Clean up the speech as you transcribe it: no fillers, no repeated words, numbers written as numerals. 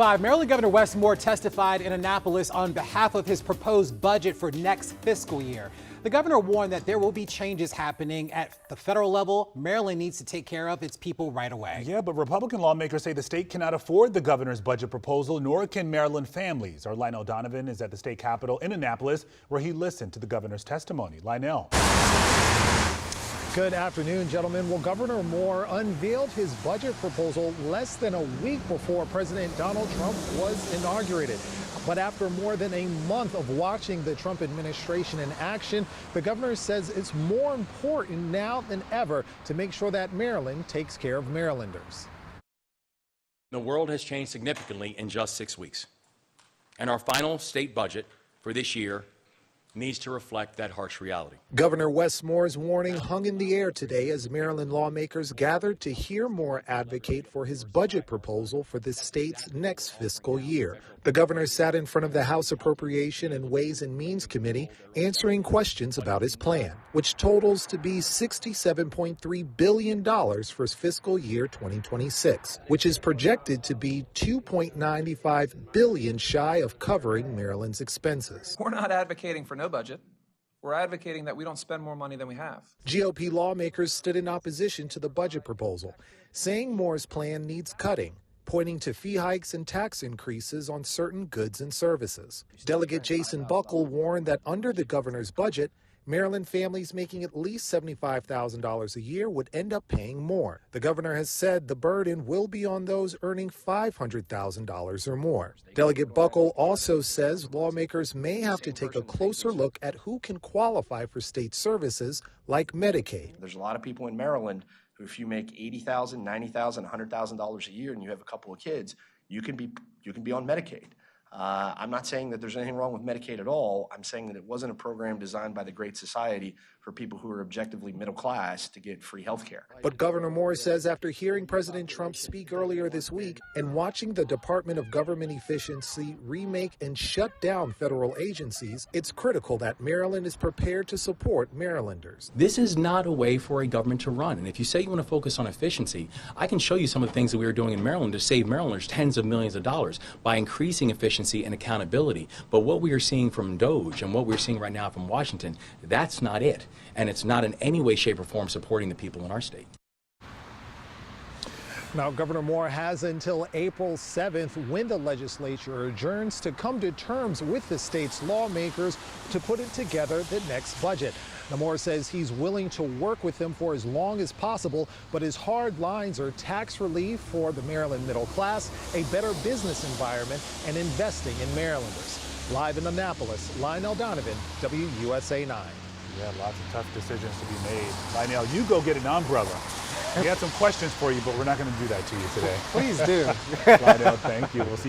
Maryland Governor Wes Moore testified in Annapolis on behalf of his proposed budget for next fiscal year. The governor warned that there will be changes happening at the federal level. Maryland needs to take care of its people right away. Yeah, but Republican lawmakers say the state cannot afford the governor's budget proposal, nor can Maryland families. Our Lionel Donovan is at the state capitol in Annapolis, where he listened to the governor's testimony. Lionel. Good afternoon, gentlemen. Well, Governor Moore unveiled his budget proposal less than a week before President Donald Trump was inaugurated. But after more than a month of watching the Trump administration in action, the governor says it's more important now than ever to make sure that Maryland takes care of Marylanders. The world has changed significantly in just 6 weeks. And our final state budget for this year needs to reflect that harsh reality. Governor Wes Moore's warning hung in the air today as Maryland lawmakers gathered to hear Moore advocate for his budget proposal for the state's next fiscal year. The governor sat in front of the House Appropriation and Ways and Means Committee answering questions about his plan, which totals to be $67.3 billion for fiscal year 2026, which is projected to be $2.95 billion shy of covering Maryland's expenses. We're not advocating for no budget. We're advocating that we don't spend more money than we have. GOP lawmakers stood in opposition to the budget proposal, saying Moore's plan needs cutting, pointing to fee hikes and tax increases on certain goods and services. Delegate Jason Buckle warned that under the governor's budget, Maryland families making at least $75,000 a year would end up paying more. The governor has said the burden will be on those earning $500,000 or more. Delegate Buckle also says lawmakers may have to take a closer look at who can qualify for state services like Medicaid. There's a lot of people in Maryland who, if you make $80,000, $90,000, $100,000 a year and you have a couple of kids, you can be on Medicaid. I'm not saying that there's anything wrong with Medicaid at all. I'm saying that it wasn't a program designed by the Great Society for people who are objectively middle class to get free health care. But Governor Moore says after hearing President Trump speak earlier this week and watching the Department of Government Efficiency remake and shut down federal agencies, it's critical that Maryland is prepared to support Marylanders. This is not a way for a government to run. And if you say you want to focus on efficiency, I can show you some of the things that we are doing in Maryland to save Marylanders tens of millions of dollars by increasing efficiency and accountability. But what we are seeing from DOGE and what we're seeing right now from Washington, that's not it. And it's not in any way, shape, or form supporting the people in our state. Now, Governor Moore has until April 7th, when the legislature adjourns, to come to terms with the state's lawmakers to put it together the next budget. Now, Moore says he's willing to work with them for as long as possible, but his hard lines are tax relief for the Maryland middle class, a better business environment, and investing in Marylanders. Live in Annapolis, Lionel Donovan, WUSA 9. Yeah, lots of tough decisions to be made. Lionel, you go get an umbrella. We had some questions for you, but we're not going to do that to you today. Please do. Lionel, thank you. We'll see you.